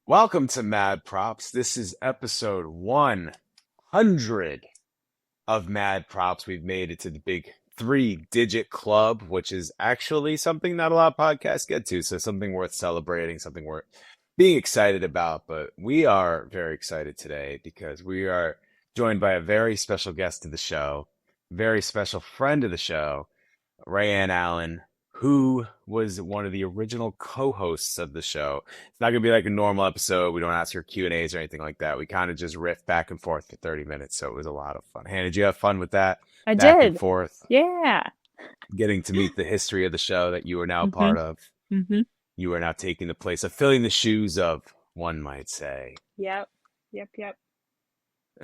Welcome to Mad Props. This is episode 100 of Mad Props. We've made it to the big three-digit club, which is actually something not a lot of podcasts get to. So something worth celebrating, something worth being excited about. But we are very excited today because we are joined by a very special guest to the show, very special friend of the show, Rayanne Allen, who was one of the original co-hosts of the show. It's not gonna be like a normal episode. We don't ask her Q&As or anything like that. We kind of just riff back and forth for 30 minutes. So it was a lot of fun. Hannah, did you have fun with that? I Back and did. forth, Yeah. getting to meet the history of the show that you are now hmm part of. hmm You are now taking the place of filling the shoes of, one might say. Yep. Yep.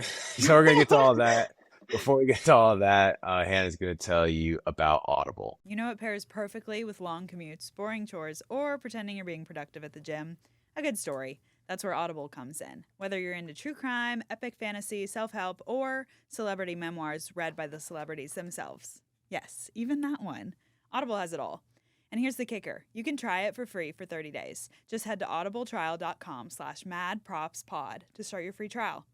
So we're gonna get to all that. Before we get to all of that, Hannah's going to tell you about Audible. You know it pairs perfectly with long commutes, boring chores, or pretending you're being productive at the gym? A good story. That's where Audible comes in. Whether you're into true crime, epic fantasy, self help, or celebrity memoirs read by the celebrities themselves. Yes, even that one. Audible has it all. And here's the kicker. You can try it for free for 30 days. Just head to audibletrial.com/madpropspod to start your free trial.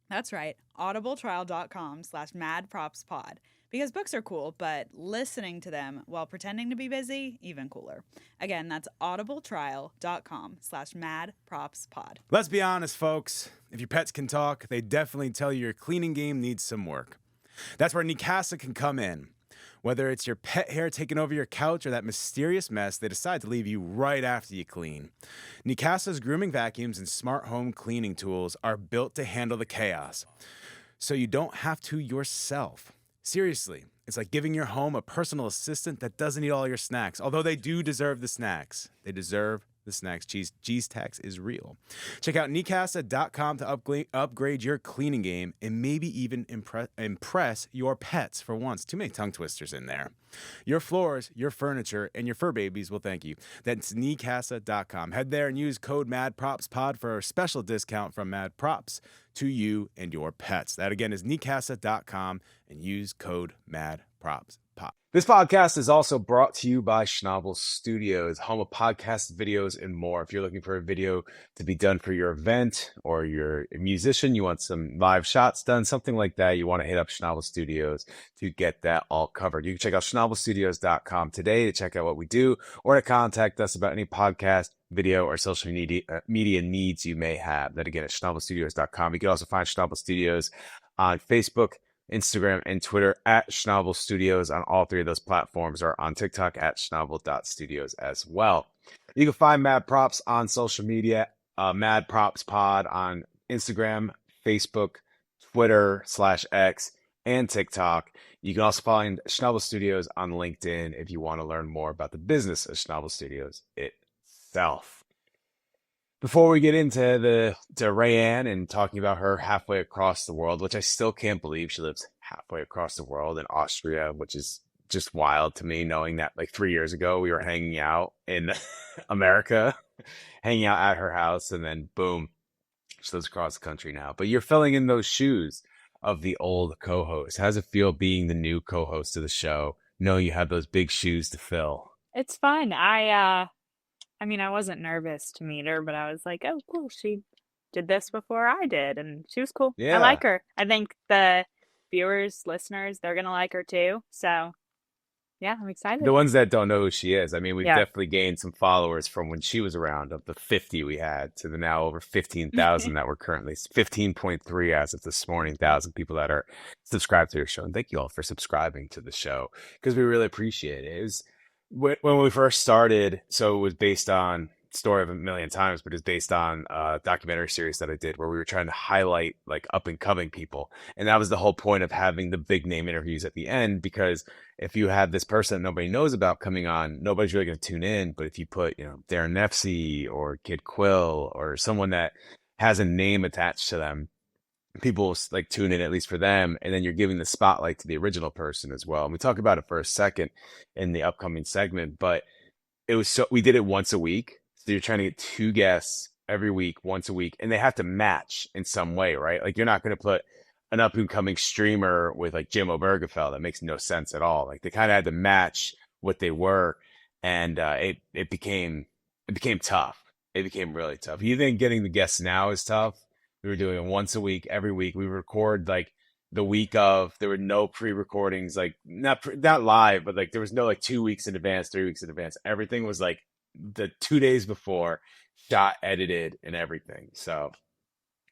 That's right, audibletrial.com/madpropspod. Because books are cool, but listening to them while pretending to be busy, even cooler. Again, that's audibletrial.com/madpropspod. Let's be honest, folks. If your pets can talk, they definitely tell you your cleaning game needs some work. That's where Nikasa can come in. Whether it's your pet hair taking over your couch or that mysterious mess they decide to leave you right after you clean. Nikasa's grooming vacuums and smart home cleaning tools are built to handle the chaos, so you don't have to yourself. Seriously, it's like giving your home a personal assistant that doesn't eat all your snacks, although they do deserve the snacks. They deserve the snacks. Cheese tax is real. Check out Nikasa.com to upgrade your cleaning game and maybe even impress your pets for once. Too many tongue twisters in there. Your floors, your furniture, and your fur babies will thank you. That's Nikasa.com. Head there and use code MADPROPSPOD for a special discount from Mad Props to you and your pets. That again is Nikasa.com and use code MADPROPSPOD. This podcast is also brought to you by Schnabel Studios, home of podcasts, videos, and more. If you're looking for a video to be done for your event or you're a musician, you want some live shots done, something like that, you want to hit up Schnabel Studios to get that all covered. You can check out schnabelstudios.com today to check out what we do or to contact us about any podcast, video, or social media needs you may have. That again at schnabelstudios.com. You can also find Schnabel Studios on Facebook, Instagram, and Twitter at Schnabel Studios on all three of those platforms, or on TikTok at Schnabel.studios as well. You can find Mad Props on social media, Mad Props Pod on Instagram, Facebook, Twitter /X, and TikTok. You can also find Schnabel Studios on LinkedIn if you want to learn more about the business of Schnabel Studios itself. Before we get into Rayanne and talking about her halfway across the world, which I still can't believe she lives halfway across the world in Austria, which is just wild to me, knowing that like 3 years ago we were hanging out in America, hanging out at her house, and then boom, she lives across the country now. But you're filling in those shoes of the old co-host. How does it feel being the new co-host of the show, knowing you have those big shoes to fill? It's fun. I wasn't nervous to meet her, but I was like, oh, cool. She did this before I did, and she was cool. I Yeah. like her. I think the viewers, listeners, they're gonna like her too. So, yeah, I'm excited. The ones that don't know who she is, I mean, we've Yeah. definitely gained some followers from when she was around, of the 50 we had to the now over 15,000 that we're currently 15.3 as of this morning, thousand people that are subscribed to your show. And thank you all for subscribing to the show because we really appreciate it. It was when we first started, so it was based on story of a million times, but it's based on a documentary series that I did where we were trying to highlight like up and coming people. And that was the whole point of having the big name interviews at the end, because if you have this person that nobody knows about coming on, nobody's really going to tune in. But if you put, Darren Nefsey or Kid Quill or someone that has a name attached to them, people will like tune in at least for them. And then you're giving the spotlight to the original person as well. And we talk about it for a second in the upcoming segment, but we did it once a week. So you're trying to get two guests every week, once a week, and they have to match in some way, right? Like you're not going to put an up and coming streamer with like Jim Obergefell. That makes no sense at all. Like they kind of had to match what they were. And it became tough. it became really tough. You think getting the guests now is tough? We were doing it once a week, every week. We record like the week of. There were no pre-recordings, like not live, but like there was no like 2 weeks in advance, 3 weeks in advance. Everything was like the 2 days before, shot, edited, and everything. So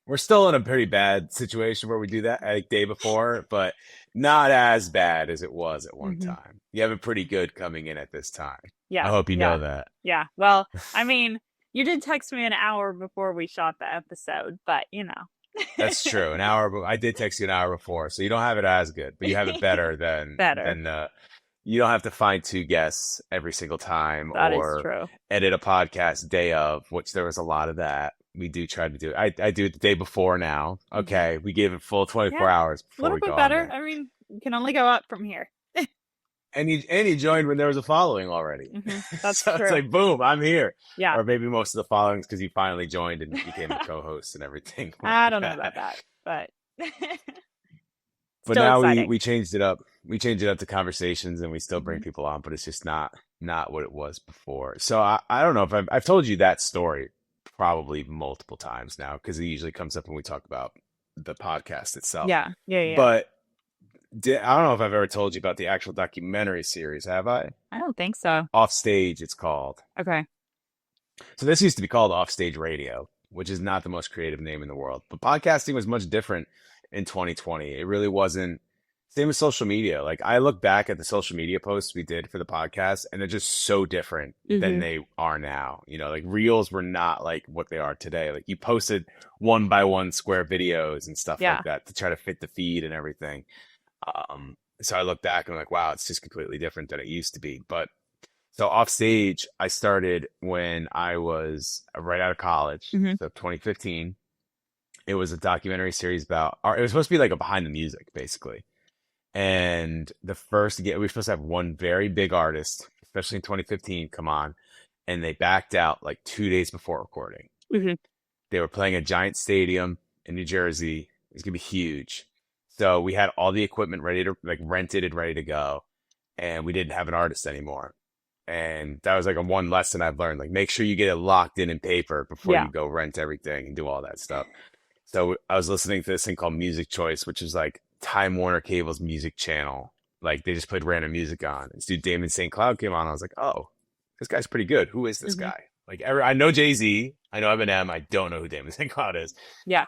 we're still in a pretty bad situation where we do that like day before, but not as bad as it was at one time. You have it pretty good coming in at this time. Yeah. I hope you know that. Yeah. Well, I mean, you did text me an hour before we shot the episode, but you know. That's true. An hour. I did text you an hour before, so you don't have it as good, but you have it better than you don't have to find 2 guests every single time That or is true. edit a podcast day of, which there was a lot of that. We do try to do it. I do it the day before now. Okay, we give it full 24 hours before we go. A little bit better. I mean, you can only go up from here. And you joined when there was a following already. That's so true. It's like, boom, I'm here. Yeah. Or maybe most of the followings because you finally joined and became a co-host and everything. I don't know about that, but but now we changed it up. We changed it up to conversations, and we still bring people on, but it's just not what it was before. So I don't know if I've told you that story probably multiple times now because it usually comes up when we talk about the podcast itself. Yeah. But I don't know if I've ever told you about the actual documentary series. Have I? I don't think so. Offstage, it's called. Okay. So this used to be called Offstage Radio, which is not the most creative name in the world. But podcasting was much different in 2020. It really wasn't. Same with social media. Like I look back at the social media posts we did for the podcast, and they're just so different than they are now. You know, like reels were not like what they are today. Like you posted 1x1 square videos and stuff like that to try to fit the feed and everything. So I look back and I'm like, wow, it's just completely different than it used to be. But so Offstage, I started when I was right out of college, so 2015. It was a documentary series about it was supposed to be like a behind the music, basically. And we were supposed to have one very big artist, especially in 2015, come on, and they backed out like 2 days before recording. They were playing a giant stadium in New Jersey. It was gonna be huge. So we had all the equipment ready to rented and ready to go, and we didn't have an artist anymore. And that was like one lesson I've learned. Like, make sure you get it locked in paper before you go rent everything and do all that stuff. So I was listening to this thing called Music Choice, which is like Time Warner Cable's music channel. Like they just played random music on. This dude Damon St. Cloud came on. I was like, oh, this guy's pretty good. Who is this guy? Like I know Jay-Z, I know Eminem. I don't know who Damon St. Cloud is. Yeah.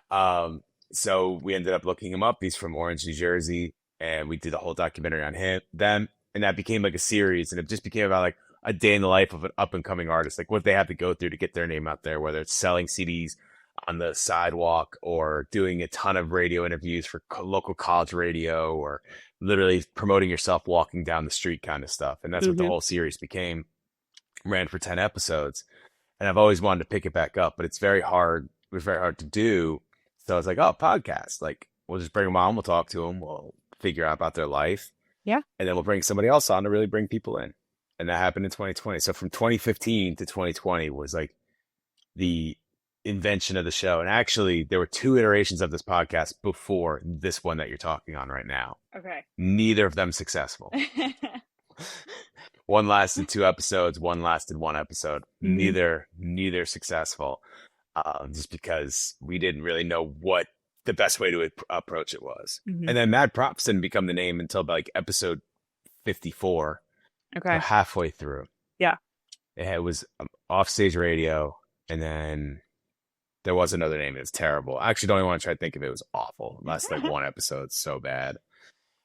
So we ended up looking him up. He's from Orange, New Jersey, and we did a whole documentary on them, and that became like a series, and it just became about like a day in the life of an up and coming artist, like what they have to go through to get their name out there, whether it's selling CDs on the sidewalk or doing a ton of radio interviews for local college radio or literally promoting yourself walking down the street kind of stuff. And that's what the whole series became. Ran for 10 episodes. And I've always wanted to pick it back up, but it's very hard. It was very hard to do. So I was like, oh, podcast. Like, we'll just bring them on. We'll talk to them. We'll figure out about their life. Yeah. And then we'll bring somebody else on to really bring people in. And that happened in 2020. So from 2015 to 2020 was like the invention of the show. And actually, there were 2 iterations of this podcast before this one that you're talking on right now. Okay. Neither of them successful. One lasted 2 episodes. One lasted 1 episode. Neither successful. Just because we didn't really know what the best way to approach it was. And then Mad Props didn't become the name until like episode 54. Okay. So halfway through. Yeah. It was Offstage Radio, and then there was another name. It was terrible. I actually don't even want to try to think of it. It was awful. It lasted like 1 episode. So bad.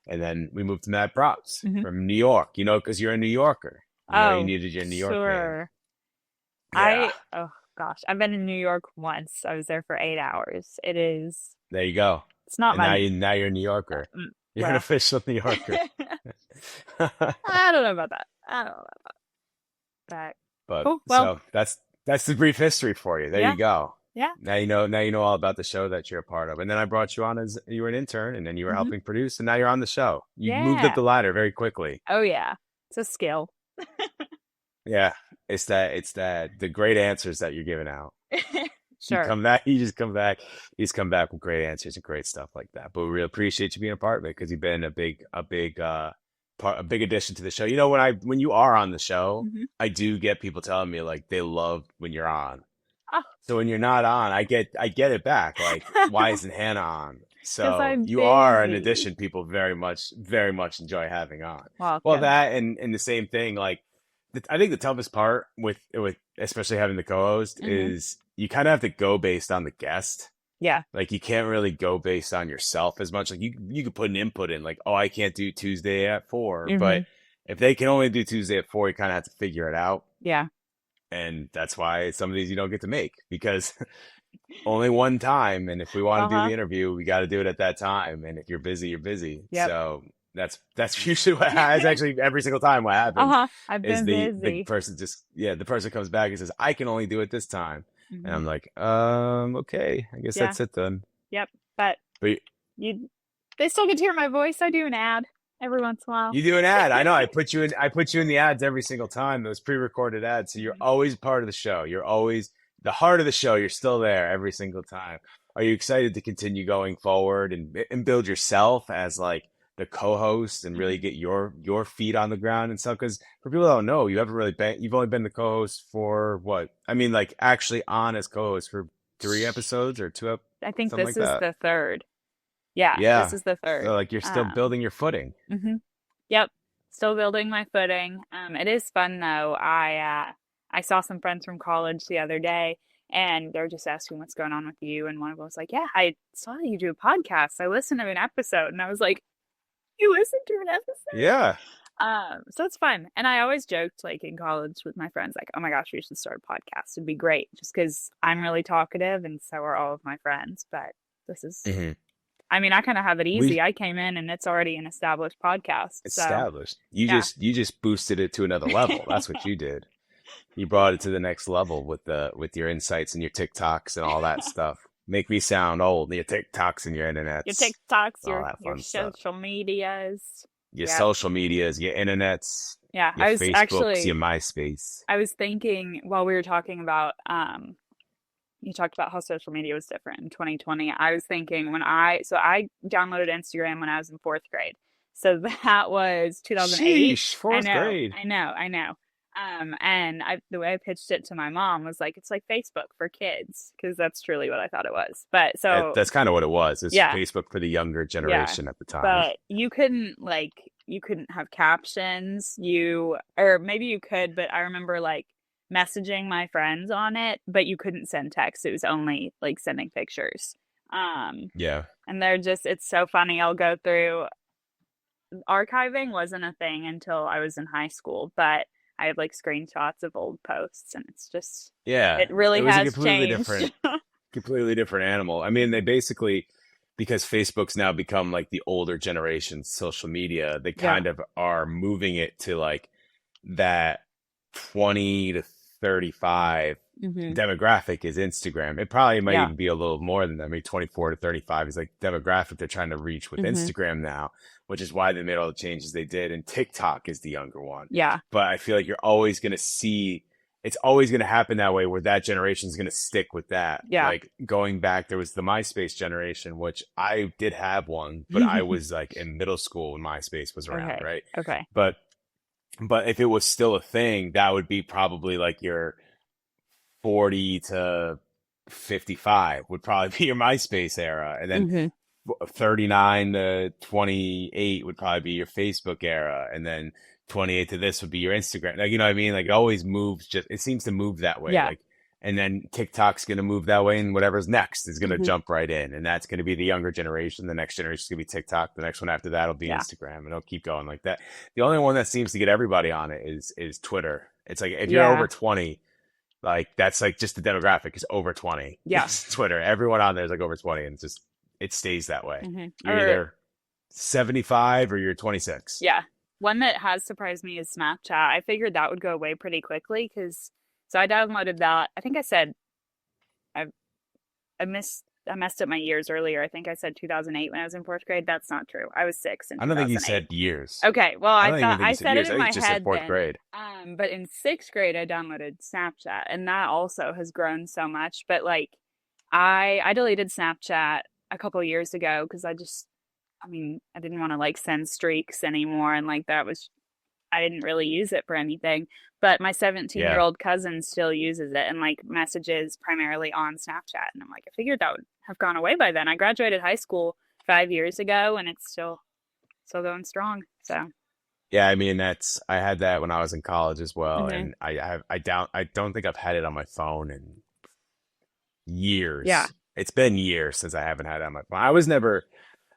And then we moved to Mad Props from New York, because you're a New Yorker. You needed your New York name. Yeah. Oh gosh, I've been in New York once. I was there for 8 hours. It is. There you go. It's not my. Now you're a New Yorker. You're an official New Yorker. I don't know about that. But cool. Well, so that's the brief history for you. There you go. Yeah. Now you know all about the show that you're a part of. And then I brought you on as you were an intern, and then you were helping produce, and now you're on the show. You moved up the ladder very quickly. Oh yeah. It's a skill. Yeah. It's the great answers that you're giving out. Sure. You just come back with great answers and great stuff like that. But we really appreciate you being a part of it because you've been a big addition to the show. When you are on the show, I do get people telling me like they love when you're on. Oh, So when you're not on, I get it back. Like, why isn't Hannah on? because So I'm you are an busy. addition people very much enjoy having on. Well, Welcome. that and the same thing, like I think the toughest part with especially having the co-host Hmm. is you kind of have to go based on the guest. Yeah. Like you can't really go based on yourself as much. Like you could put an input in, like, oh, I can't do Tuesday at 4, Hmm. but if they can only do Tuesday at 4, you kind of have to figure it out. Yeah. And that's why some of these you don't get to make because only one time. And if we want to do Uh-huh. the interview, we got to do it at that time. And if you're busy, you're busy. Yep. So that's usually what happens. Actually, every single time what happens Uh-huh. I've is been the busy. person just the person comes back and says, I can only do it this time. And Hmm. I'm like, okay, I guess Yeah. that's it then. Yep. But But they still get to hear my voice. I do an ad every once in a while. you do an ad. I know. I put you in the ads every single time. Those pre-recorded ads. So you're always part of the show. You're always the heart of the show. You're still there every single time. Are you excited to continue going forward and build yourself as like the co-host and really Mhm. get your feet on the ground and stuff? Because for people that don't know, you've only been the co-host for what? I mean, like actually on as co-host for 3 episodes or I think something this like is that. the third. Yeah, this Yeah. is the So third. like you're still building your footing. Hmm. Yep. Still building my footing. It is fun though. I saw some friends from college the other day and they're just asking what's going on with you. And one of them was like, yeah, I saw that you do a podcast. I listened to an episode. And I was like, you listened to an episode? Yeah. So it's fun. And I always joked like in college with my friends, like, oh my gosh, we should start a podcast. It'd be great just because I'm really talkative and so are all of my friends. But this is, Hmm. I mean, I kind of have it We easy. I came in and it's already an established podcast. So established. You yeah. just boosted it to another level. That's what you did. You brought it to the next level with your insights and your TikToks and all that stuff. Make me sound old. Your TikToks and your Your internets, TikToks, all your that your fun stuff. social medias. Your Yep. social medias, your internets, Yeah. your I was Facebooks, your actually MySpace. I was thinking while we were talking about you talked about how social media was different in 2020. I was thinking I downloaded Instagram when I was in fourth grade. So that was 2008. Sheesh, I fourth know, grade. I know, I know. And the way I pitched it to my mom was like, it's like Facebook for kids, because that's truly what I thought it was. But so That's kind of what it was. It's yeah, Facebook for the younger yeah. generation at the time. But you couldn't have captions. Or maybe you could, but I remember like messaging my friends on it, but you couldn't send text. It was only like sending pictures. Yeah. And it's so funny. I'll go through archiving wasn't a thing until I was in high school, but I have like screenshots of old posts and it's just, Yeah. it really It was a has changed. completely different animal. I mean, they basically, because Facebook's now become like the older generation's social media, they Yeah. kind of are moving it to like that 20 to 35 Mhm. demographic is Instagram. It probably might Yeah. even be a little more than that. Maybe 24 to 35 is like demographic they're trying to reach with Mhm. Instagram now, which is why they made all the changes they did. And TikTok is the younger one. Yeah. But I feel like you're always going to see it's always going to happen that way where that generation is going to stick with that. Yeah. Like going back, there was the MySpace generation, which I did have one, but I was like in middle school when MySpace was around, Okay. right? Okay. But if it was still a thing, that would be probably like your 40 to 55 would probably be your MySpace era. And then Mhm. 39 to 28 would probably be your Facebook era. And then 28 to this would be your Instagram. Like, you know what I mean? Like it always moves it seems to move that way. Yeah. Like, and then TikTok's going to move that way and whatever's next is going to Mhm. jump right in. And that's going to be the younger generation. The next generation is going to be TikTok. The next one after that will be Yeah. Instagram and it'll keep going like that. The only one that seems to get everybody on it is Twitter. It's like, if you're Yeah. over 20, like that's like just the demographic is over 20. Yeah. It's Twitter. Everyone on there is like over 20 and it stays that way. Mhm. You're either 75 or you're 26. Yeah. One that has surprised me is Snapchat. I figured that would go away pretty quickly so I downloaded that. I think I said I messed up my years earlier. I think I said 2008 when I was in fourth grade. That's not true. I was 6 in I don't think you 2008. said years. Okay, well, I I don't even thought think I you said said years. it I in think my you just said head fourth then. grade. But in 6th grade, I downloaded Snapchat, and that also has grown so much. But like, I deleted Snapchat a couple years ago because I didn't want to like send streaks anymore, and like that was I didn't really use it for anything. But my 17-year-old Yeah. old cousin still uses it and like messages primarily on Snapchat. And I'm like, I figured that would have gone away by then. I graduated high school 5 years ago, and it's still going strong. So, Yeah, I mean I had that when I was in college as well, hmm and I don't think I've had it on my phone in yeah, years. It's been years since I haven't had it on my phone.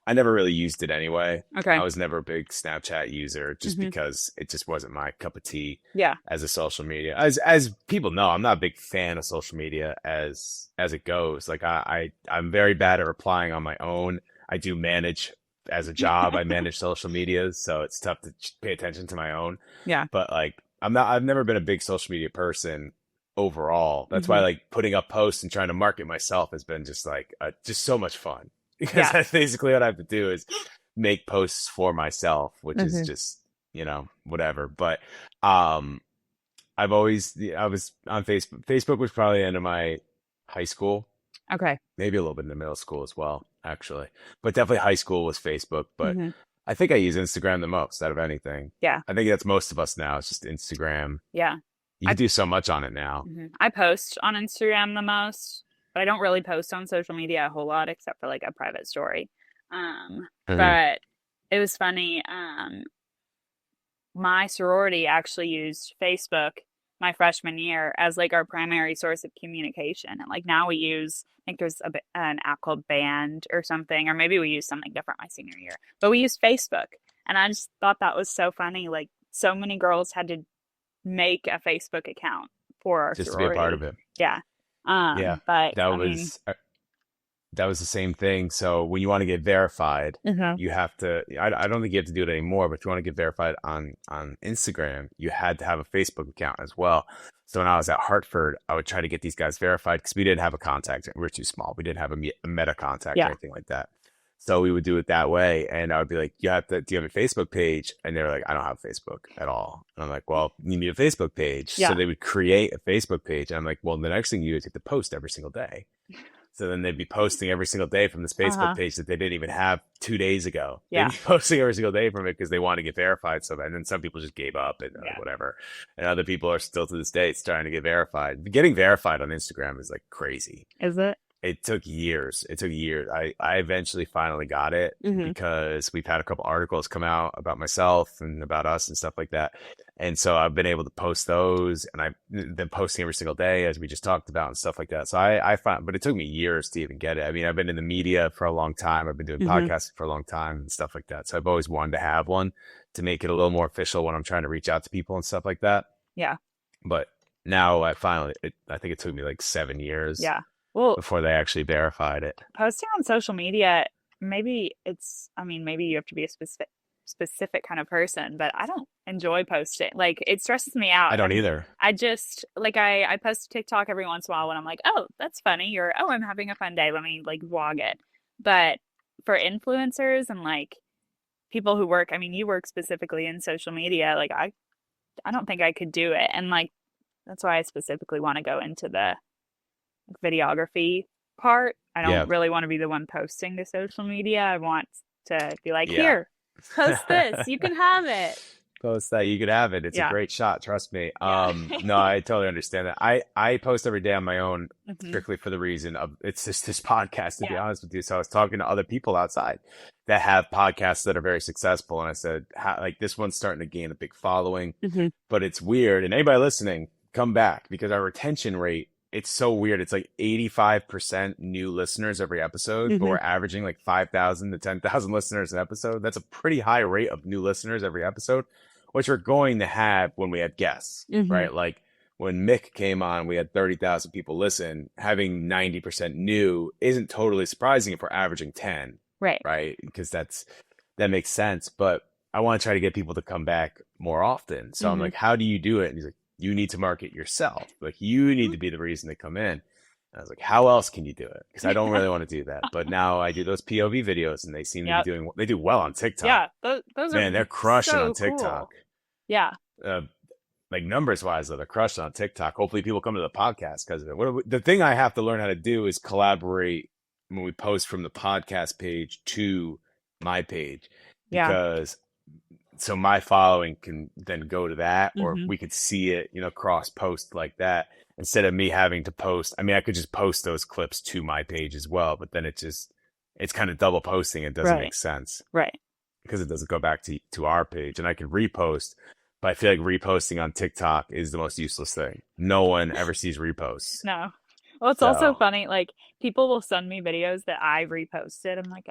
I never really used it anyway. okay, I was never a big Snapchat user just hmm because it just wasn't my cup of tea yeah, as a social media. As people know, I'm not a big fan of social media as it goes. Like I'm very bad at replying on my own. I do manage as a job, I manage social media, so it's tough to pay attention to my own. yeah, But like I've never been a big social media person overall. That's why hmm like putting up posts and trying to market myself has been just like just so much fun because yeah, that's basically what I have to do is make posts for myself, which is hmm just, whatever. But um I was on Facebook. Facebook was probably the end of my high school, okay, maybe a little bit in the middle school as well, actually. But definitely high school was Facebook. But hmm I think I use Instagram the most out of anything. yeah, I think that's most of us now. It's just Instagram. yeah. You I can do so much on it now. I post on Instagram the most, but I don't really post on social media a whole lot except for like a private story. Mhm. But it was funny. My sorority actually used Facebook my freshman year as like our primary source of communication. And like now we use, I think there's an app called Band or something, or maybe we use something different my senior year, but we used Facebook. And I just thought that was so funny. Like so many girls had to make a Facebook account for our Just to be a part of sorority. it. Yeah. Yeah, But that I mean, was that was the same thing. So when you want to get verified, mhm. you have to. I don't think you have to do it anymore. But if you want to get verified on Instagram, you had to have a Facebook account as well. So when I was at Hartford, I would try to get these guys verified because we didn't have a contact. We were too small. We didn't have a meta contact or Yeah. anything like that. So we would do it that way, and I would be like, do you have a Facebook page?" And they're like, "I don't have Facebook at all." And I'm like, "Well, you need a Facebook page." So Yeah. they would create a Facebook page, and I'm like, "Well, the next thing you do is you have to post every single day." So then they'd be posting every single day from this Facebook Uh-huh. page that they didn't even have 2 days ago. They'd Yeah. be posting every single day from it because they want to get verified. So and then some people just gave up and Yeah. whatever. And other people are still to this day trying to get verified. Getting verified on Instagram is like crazy. Is it? It took years. It took years. I eventually finally got it Hmm. because we've had a couple articles come out about myself and about us and stuff like that. And so I've been able to post those and I've been posting every single day as we just talked about and stuff like that. So I find, but it took me years to even get it. I mean, I've been in the media for a long time. I've been doing Hmm. podcasting for a long time and stuff like that. So I've always wanted to have one to make it a little more official when I'm trying to reach out to people and stuff like that. Yeah. But now I think it took me like 7 years Yeah. Well, before they actually verified it. posting on social media, maybe you have to be a specific kind of person, but I don't enjoy posting. Like it stresses me out. I don't And either. I just like I post TikTok every once in a while when I'm like, oh, that's funny, or oh, I'm having a fun day. Let me like vlog it. But for influencers and like people who work, I mean, you work specifically in social media, like I don't think I could do it. And like that's why I specifically want to go into the videography part. I Yeah. don't really want to be the one posting to social media. I want to be like, Yeah. here, post this. You can have it. Post that you could have it. It's a Yeah. great shot, trust me. Yeah. No, I totally understand that. I post every day on my own Mhm. strictly for the reason of it's just this podcast, to be Yeah. honest with you. So I was talking to other people outside that have podcasts that are very successful, and I said, like this one's starting to gain a big following, Mhm. but it's weird. And anybody listening, come back because our retention rate, it's so weird. It's like 85% new listeners every episode, but Mhm. we're averaging like 5,000 to 10,000 listeners an episode. That's a pretty high rate of new listeners every episode, which we're going to have when we have guests, Mhm. right? Like when Mick came on, we had 30,000 people listen. Having 90% new isn't totally surprising if we're averaging 10, Right. right? Because that makes sense. But I want to try to get people to come back more often. So I'm Mhm. like, how do you do it? And he's like, you need to market yourself. Like you need to be the reason to come in. And I was like, how else can you do it? Because I don't really want to do that. But now I do those POV videos and they seem to Yep. be they do well on TikTok. Yeah. Those are Man, they're crushing so on TikTok. cool. Yeah. Like numbers wise, though, they're crushing on TikTok. Hopefully people come to the podcast because of it. The thing I have to learn how to do is collaborate when we post from the podcast page to my page Yeah. because so my following can then go to that, or Mhm. we could see it, cross post like that instead of me having to post. I mean, I could just post those clips to my page as well, but then it's kind of double posting. It doesn't Right. make sense Right. because it doesn't go back to our page, and I can repost. But I feel like reposting on TikTok is the most useless thing. No one ever sees reposts. No. Well, it's also So funny, like people will send me videos that I reposted. I'm like,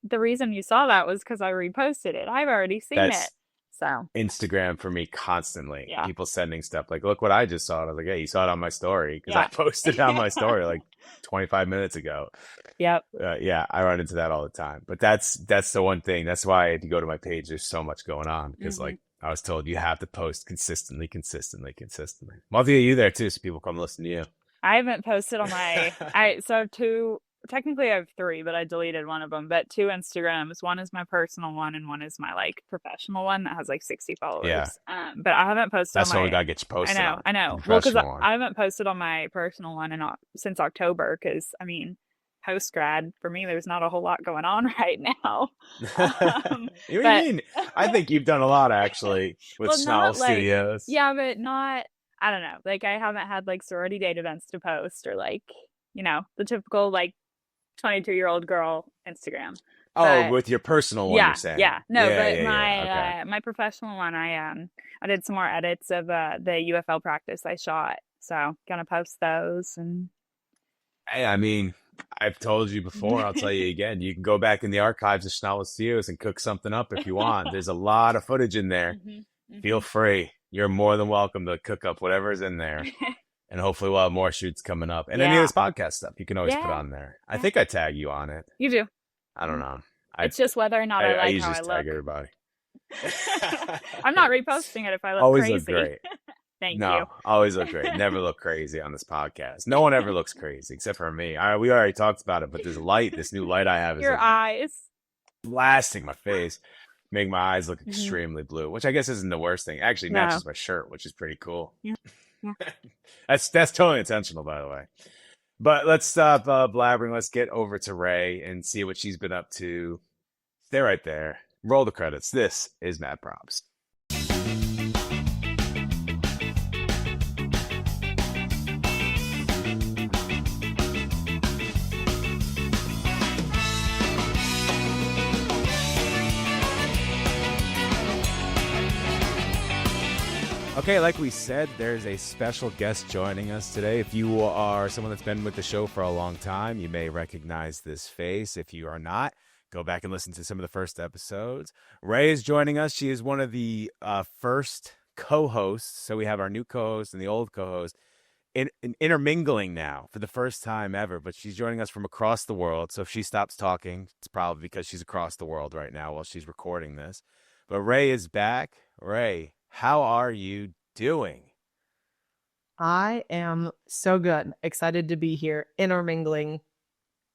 the reason you saw that was because I reposted it. I've already seen it. that's So, Instagram for me constantly. yeah. People sending stuff like, look what I just saw. And I was like, hey, you saw it on my story because I Yeah. posted it on my story like 25 minutes ago. Yep. Yeah, I run into that all the time. But that's the one thing. That's why if you go to my page, there's so much going on because Mhm. like I was told you have to post consistently. Well, I'll do you there too, so people come listen to you. I haven't posted on my so I have two, technically I have three, but I deleted one of them, but two Instagrams. One is my personal one and one is my like professional one that has like 60 Yeah, followers. But I haven't posted that's on what we my gotta get you posted on. I The know. Well, because professional one. I haven't posted on my personal one since October. Because I mean, post grad for me, there's not a whole lot going on right now. What do you But mean? I think you've done a lot actually with well, Schnabel not like Studios. yeah, but not. I don't know. Like I haven't had like sorority date events to post or like the typical like 22-year-old girl Instagram. Oh, But with your personal one, you're saying? yeah, no, Yeah, but yeah, yeah. Okay. my professional one, I did some more edits of the UFL practice I shot, so gonna post those and Hey, I mean, I've told you before, I'll tell you again. You can go back in the archives of Schnabel Studios and cook something up if you want. There's a lot of footage in there. Feel free. You're more than welcome to cook up whatever's in there. And hopefully we'll have more shoots coming up. And any of Yeah. this podcast stuff you can always put Yeah. on there. I Yeah. think I tag you on it. You do. I don't know. It's just whether or not I I like usually how I just tag look. everybody. I'm not reposting it if I look Always crazy. look great. Thank No, you. always look great. Never look crazy on this podcast. No one ever looks crazy except for me. We already talked about it, but this new light I have is Your like eyes. blasting my face, making my eyes look Mhm. extremely blue, which I guess isn't the worst thing. Actually No. matches my shirt, which is pretty cool. Yeah. That's totally intentional, by the way. But let's stop blabbering. Let's get over to Ray and see what she's been up to. Stay right there. Roll the credits. This is Mad Props. Okay, like we said, there's a special guest joining us today. If you are someone that's been with the show for a long time, you may recognize this face. If you are not, go back and listen to some of the first episodes. Ray is joining us. She is one of the first co-hosts. So we have our new co-host and the old co-host intermingling now for the first time ever. But she's joining us from across the world. So if she stops talking, it's probably because she's across the world right now while she's recording this. But Ray is back. Ray, how are you doing? I am so good. Excited to be here, intermingling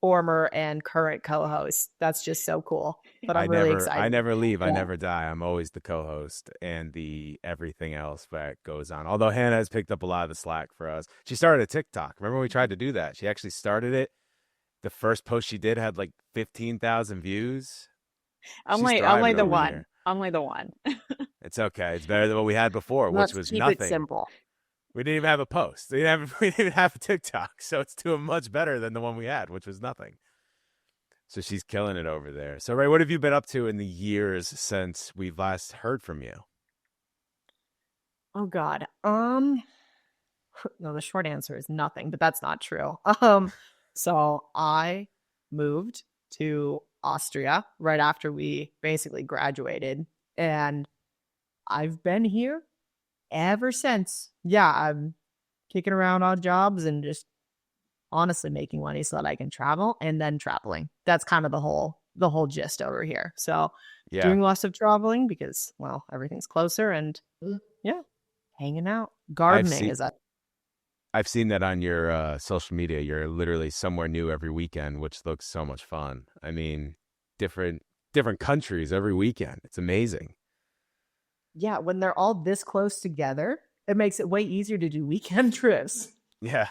former and current co-host. That's just so cool. But I'm really excited. I never leave. I Yeah. never die. I'm always the co-host and the everything else that goes on. Although Hannah has picked up a lot of the slack for us. She started a TikTok. Remember when we tried to do that? She actually started it. The first post she did had like 15,000 views. Only thriving the over one. here. Only the one. It's okay. It's better than what we had before, Let's which was keep nothing. it simple. We didn't even have a post. We didn't even have a TikTok. So it's doing much better than the one we had, which was nothing. So she's killing it over there. So Ray, what have you been up to in the years since we've last heard from you? Oh God. No, the short answer is nothing, but that's not true. So I moved to Austria right after we basically graduated, and I've been here ever since. Yeah, I'm kicking around odd jobs and just honestly making money so that I can travel and then traveling. That's kind of the whole gist over here. So doing lots of traveling because, well, everything's closer and yeah, hanging out. Gardening is a I've seen that on your social media. You're literally somewhere new every weekend, which looks so much fun. I mean, different countries every weekend. It's amazing. Yeah, when they're all this close together, it makes it way easier to do weekend trips. Yeah,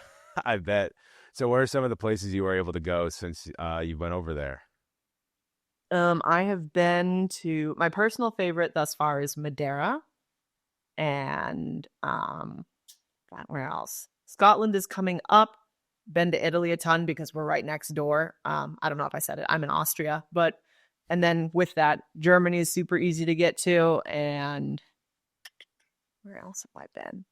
I bet. So where are some of the places you were able to go since you went over there? I have been to my personal favorite thus far is Madeira, and God, where else? Scotland is coming up. Been to Italy a ton because we're right next door. I don't know if I said it. I'm in Austria, but and then with that, Germany is super easy to get to. And where else have I been?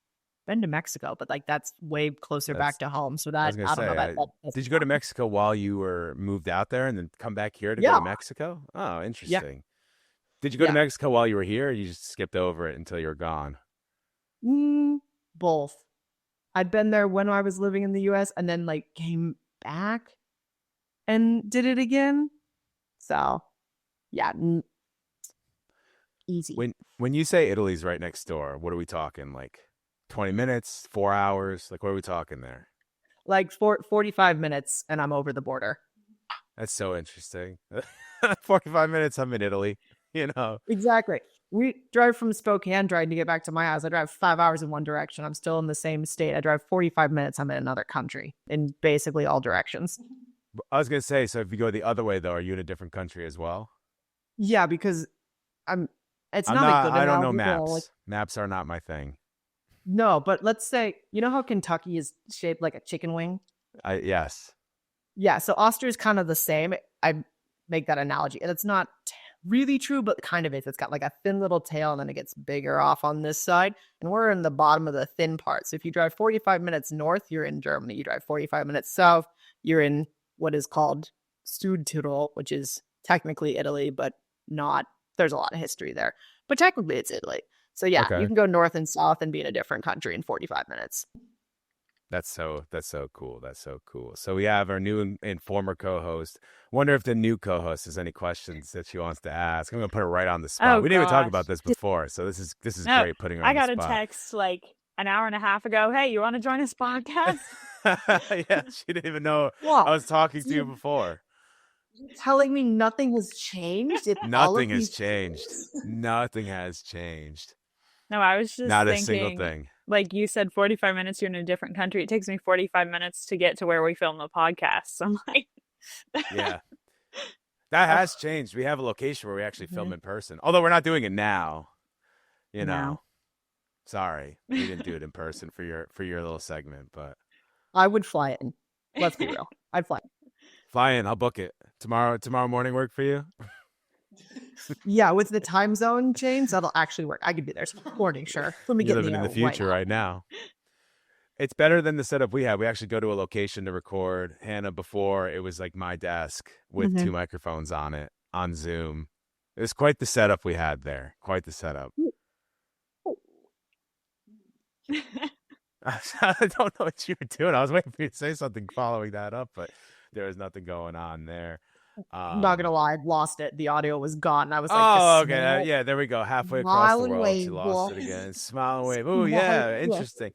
Been to Mexico, but like that's way closer back That's to home. So I was that gonna I don't know say. that's Did you go to fun. Mexico while you were moved out there, and then come back here to go Yeah, to Mexico? Oh, yeah, interesting. Did you go to yeah. Mexico while you were here, or you just skipped over it until you were gone? Both. I'd been there when I was living in the US and then like came back and did it again. So yeah, easy. When you say Italy's right next door, what are we talking? Like 20 minutes, 4 hours? Like what are we talking there? Like 45 minutes and I'm over the border. That's so interesting. 45 minutes, I'm in Italy, you know. Exactly. We drive from Spokane trying to get back to my house. I drive 5 hours in one direction. I'm still in the same state. I drive 45 minutes. I'm in another country in basically all directions. I was gonna say, so if you go the other way though, are you in a different country as well? Yeah, because I'm it's not a good I don't know analogy. Like, maps. Maps are not my thing. no, but let's say, you know how Kentucky is shaped like a chicken wing? Yes. Yeah, so Austria is kind of the same. I make that analogy, and it's not really true, but kind of is. It's got like a thin little tail, and then it gets bigger off on this side, and we're in the bottom of the thin part. So if you drive 45 minutes north, you're in Germany. You drive 45 minutes south, you're in what is called Südtirol, which is technically Italy, but not. There's a lot of history there, but technically it's Italy. So yeah, you Okay. can go north and south and be in a different country in 45 minutes. That's so cool. That's so cool. So we have our new and former co-host. Wonder if the new co-host has any questions that she wants to ask. I'm gonna put her right on the spot. Oh We didn't even talk about gosh. this before, so this is No, great putting her I on the got a spot. text like an hour and a half ago. Hey, you want to join us podcast? Yeah, she didn't even know Wow. I was talking to you before. Telling me nothing has changed in all Nothing of has these changed. years? Nothing has changed. No, I was just Not a single thinking, thing. like you said, 45 minutes, you're in a different country. It takes me 45 minutes to get to where we film the podcast. So I'm like, Yeah. That has changed. We have a location where we actually film in person. Although we're not doing it now. You no. know. Sorry. We didn't do it in person for your little segment, but I would fly in. Let's be real. I'd fly in. fly in, I'll book it. Tomorrow morning work for you? Yeah, with the time zone change, that'll actually work. I could be there tomorrow morning, sure. Let me You're get living in the right future now. right now. It's better than the setup we have. We actually go to a location to record. Hannah, before it was like my desk with Mhm. 2 microphones on it on Zoom. It was quite the setup we had there. Quite the setup. I don't know what you were doing. I was waiting for you to say something following that up, but there was nothing going on there. I'm not gonna lie, I lost it. The audio was gone. I was like, Oh, just okay. Yeah, there we go. Halfway across smile the and world, she wave, lost it boy. again. Smile and wave. Oh, Smile yeah, and wave. interesting.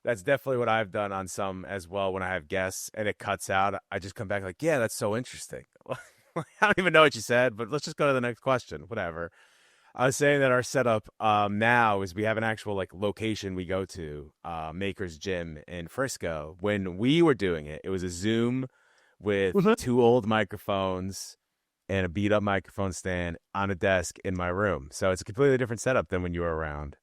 That's definitely what I've done on some as well. When I have guests and it cuts out, I just come back like, yeah, that's so interesting. I don't even know what you said, but let's just go to the next question. Whatever. I was saying that our setup now is we have an actual like location we go to, Maker's Gym in Frisco. When we were doing it, it was a Zoom with Mhm. 2 old microphones and a beat up microphone stand on a desk in my room. So it's a completely different setup than when you were around.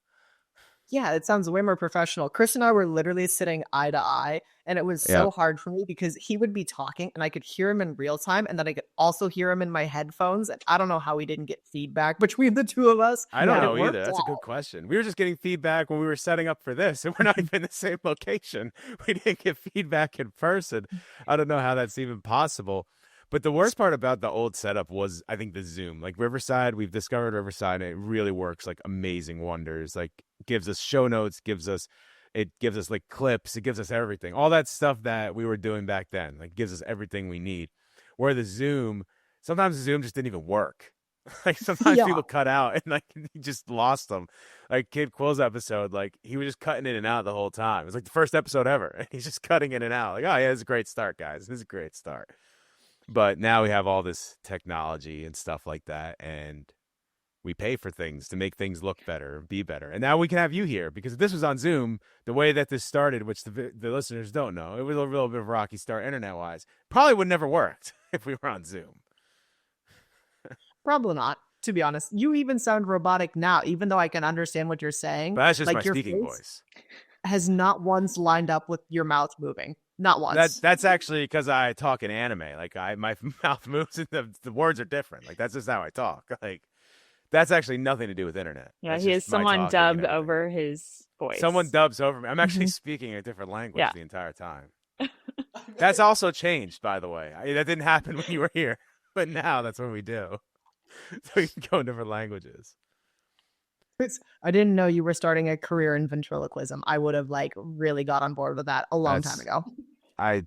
Yeah, it sounds way more professional. Chris and I were literally sitting eye to eye, and it was Yeah. so hard for me because he would be talking and I could hear him in real time, and then I could also hear him in my headphones. And I don't know how we didn't get feedback between the two of us. I don't but it know worked either. That's a out. good question. We were just getting feedback when we were setting up for this, and we're not even in the same location. We didn't get feedback in person. I don't know how that's even possible. But the worst part about the old setup was, I think, the Zoom. Like Riverside, we've discovered Riverside, and it really works like amazing wonders. Like gives us show notes, gives us like clips, it gives us everything. All that stuff that we were doing back then, like gives us everything we need. Where the Zoom, sometimes the Zoom just didn't even work. Like sometimes Yeah. people cut out and like you just lost them. Like Kid Quill's episode, like he was just cutting in and out the whole time. It was like the first episode ever. And he's just cutting in and out. Like, oh yeah, this is a great start, guys. This is a great start. But now we have all this technology and stuff like that, and we pay for things to make things look better, be better. And now we can have you here because if this was on Zoom, the way that this started, which the listeners don't know, it was a little bit of a rocky start internet-wise. Probably would never worked if we were on Zoom. Probably not, to be honest. You even sound robotic now, even though I can understand what you're saying. But that's just Like my your speaking face voice. has not once lined up with your mouth moving. Not once. That's actually because I talk in anime. Like my mouth moves and the words are different. Like that's just how I talk. Like that's actually nothing to do with internet. Yeah, That's he has just my someone talking and dubbed everything. over his voice. Someone dubs over me. I'm actually Mhm. speaking a different language Yeah. the entire time. That's also changed, by the way. That didn't happen when you were here, but now that's what we do. So we can go in different languages. I didn't know you were starting a career in ventriloquism. I would have like really got on board with that a long time ago. I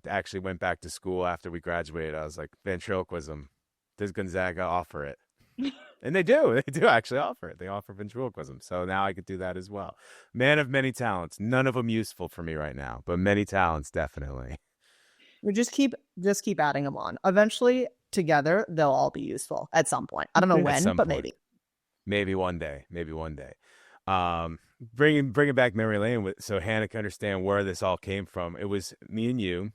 actually went back to school after we graduated. I was like, ventriloquism. Does Gonzaga offer it? And they do. They do actually offer it. They offer ventriloquism. So now I could do that as well. Man of many talents. None of them useful for me right now, but many talents definitely. We just keep adding them on. Eventually, together, they'll all be useful at some point. I don't know At when, some but point. maybe. Maybe one day. Maybe one day. Bringing back memory lane so Hannah can understand where this all came from. It was me and you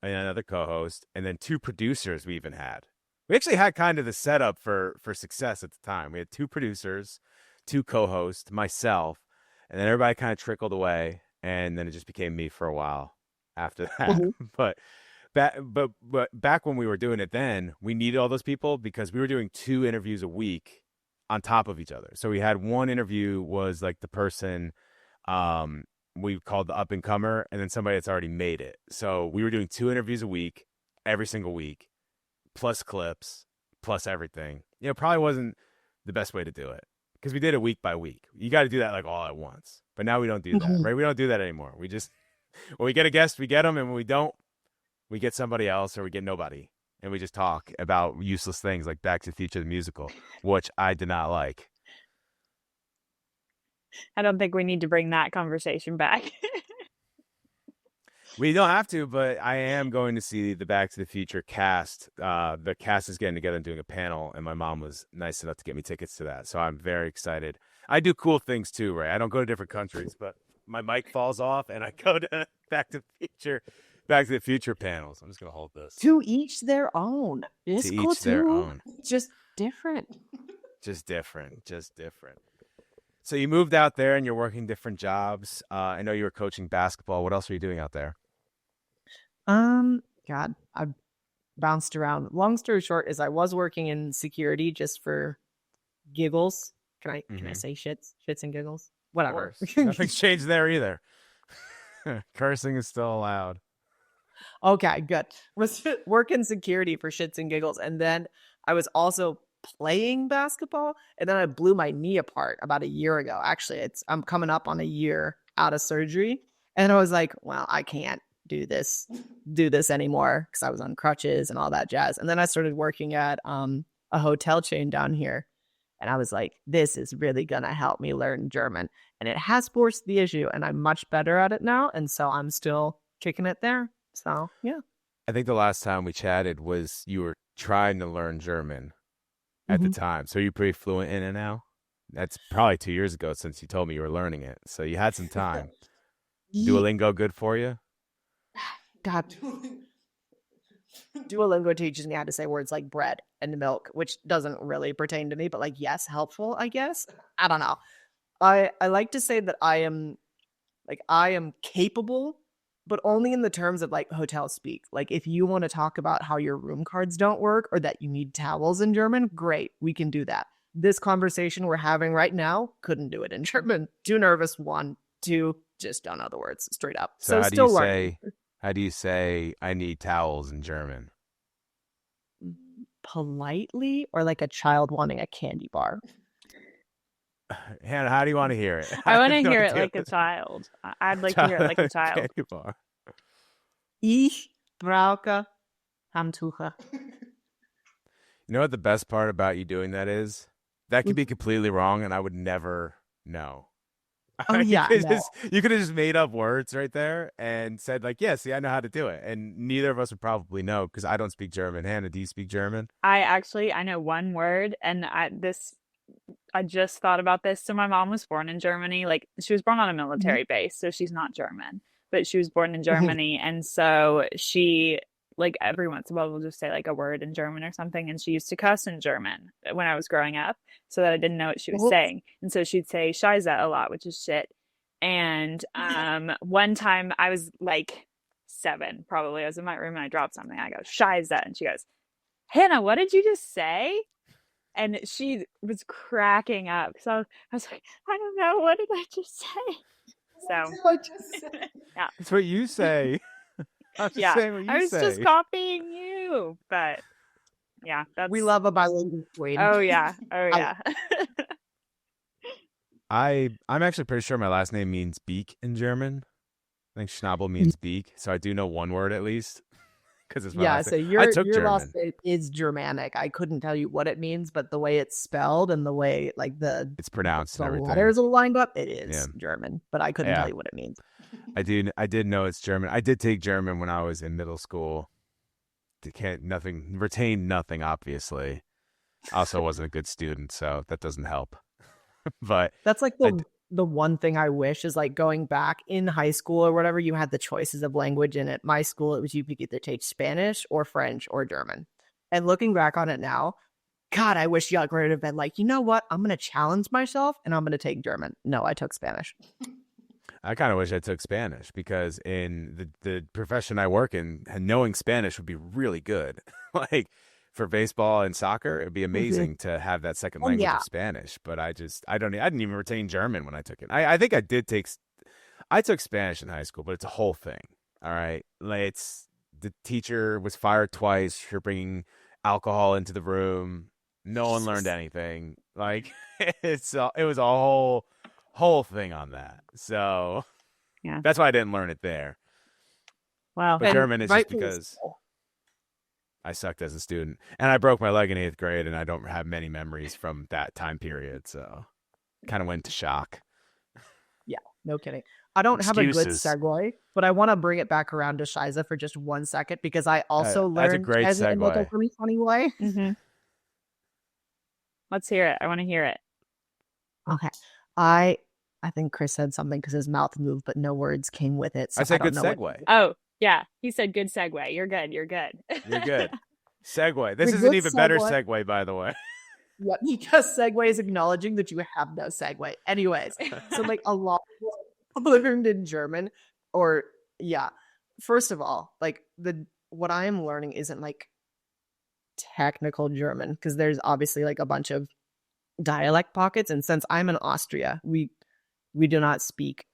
and another co-host, and then two producers we even had. We actually had kind of the setup for success at the time. We had two producers, two co-hosts, myself, and then everybody kind of trickled away, and then it just became me for a while after that. Mhm. But back when we were doing it then, we needed all those people because we were doing 2 interviews a week on top of each other. So we had one interview was like the person we called the up and comer, and then somebody that's already made it. So we were doing 2 interviews a week, every single week, plus clips, plus everything. Probably wasn't the best way to do it because we did it week by week. You got to do that like all at once. But now we don't do that, Mhm. right? We don't do that anymore. We just when we get a guest, we get them, and when we don't, we get somebody else or we get nobody. And we just talk about useless things like Back to the Future the musical, which I did not like. I don't think we need to bring that conversation back. We don't have to, but I am going to see the Back to the Future cast. The cast is getting together and doing a panel, and my mom was nice enough to get me tickets to that. So I'm very excited. I do cool things too, right? I don't go to different countries, but my mic falls off and I go to Back to the Future panels. I'm just going to hold this. To each their own. It's To cool each their too. own. Just different. Just different. So you moved out there and you're working different jobs. I know you were coaching basketball. What else were you doing out there? God, I bounced around. Long story short is I was working in security just for giggles. Can I say shits and giggles? Whatever. Nothing's changed there either. Cursing is still allowed. Okay, good. Was working security for shits and giggles, and then I was also playing basketball, and then I blew my knee apart about a year ago. Actually, I'm coming up on a year out of surgery, and I was like, well, I can't do this anymore because I was on crutches and all that jazz. And then I started working at a hotel chain down here, and I was like, this is really gonna help me learn German, and it has forced the issue, and I'm much better at it now, and so I'm still kicking it there. So yeah. I think the last time we chatted was you were trying to learn German at the time. So you're pretty fluent in it now? That's probably 2 years ago since you told me you were learning it. So you had some time. Duolingo good for you? God. Duolingo teaches me how to say words like bread and milk, which doesn't really pertain to me, but like, yes, helpful, I guess. I don't know. I like to say that I am capable, but only in the terms of like hotel speak. Like if you want to talk about how your room cards don't work or that you need towels in German, great, we can do that. This conversation we're having right now, couldn't do it in German. Too nervous, 1, 2, just don't know the words straight up. So still learning. How do you say I need towels in German? Politely, or like a child wanting a candy bar? Hannah, how do you want to hear it? I want to hear it like a child. I'd like to hear it like a child. Candy bar. Ich brauche Handtücher. You know what the best part about you doing that is? That could be completely wrong, and I would never know. Oh yeah, you could have just made up words right there and said like, "Yeah, see, I know how to do it," and neither of us would probably know because I don't speak German. Hannah, do you speak German? I know one word, and I just thought about this. So my mom was born in Germany. Like she was born on a military base, so she's not German, but she was born in Germany, and so she like every once in a while we'll just say like a word in German or something, and she used to cuss in German when I was growing up, so that I didn't know what she was saying, and so she'd say Scheiße a lot, which is shit. And one time I was like 7, probably. I was in my room and I dropped something. I go Scheiße, and she goes, Hannah, what did you just say? And she was cracking up. So I was like, I don't know, what did I just say? So yeah, It's what you say. I'm just yeah. saying what you I was say. just copying you, but yeah, that's. We love a bilingual queen. Oh yeah, oh yeah. I'm actually pretty sure my last name means beak in German. I think Schnabel means beak, so I do know one word at least because it's my Yeah, last so name. I took your German. last name is Germanic. I couldn't tell you what it means, but the way it's spelled and the way like It's pronounced and the everything. letters are lined up, it is Yeah. German. But I couldn't Yeah. tell you what it means. I did know it's German. I did take German when I was in middle school. Retained nothing, obviously. I also wasn't a good student, so that doesn't help. But That's like the one thing I wish is like going back in high school or whatever, you had the choices of language, and at my school it was you could either take Spanish or French or German. And looking back on it now, God, I wish Younger would have been like, you know what? I'm going to challenge myself and I'm going to take German. No, I took Spanish. I kind of wish I took Spanish because in the profession I work in, knowing Spanish would be really good. Like for baseball and soccer, it'd be amazing to have that second language of Spanish. But I didn't even retain German when I took it. I think I took Spanish in high school, but it's a whole thing. All right. Like the teacher was fired twice. You're bringing alcohol into the room. No one learned anything. Like it was a whole thing on that. So Yeah. that's why I didn't learn it there. Wow. But German is just because I sucked as a student. And I broke my leg in 8th grade, and I don't have many memories from that time period. So kind of went into shock. Yeah, no kidding. I don't have a good Excuses. segue, but I want to bring it back around to Shiza for just 1 second because I also that's a learned great Shiza in like a segue. really funny way. Mm-hmm. Let's hear it. I want to hear it. Okay. I think Chris said something because his mouth moved, but no words came with it. So I said don't good know what- segue. Oh, yeah. He said good segue. You're good. You're good. You're good. Segue. This The is an good even better segue. segue, by the way. Yeah, because segue is acknowledging that you have no segue. Anyways, so like a lot of people learned in German, or yeah. First of all, like what I am learning isn't like technical German because there's obviously like a bunch of dialect pockets, and since I'm in Austria, we do not speak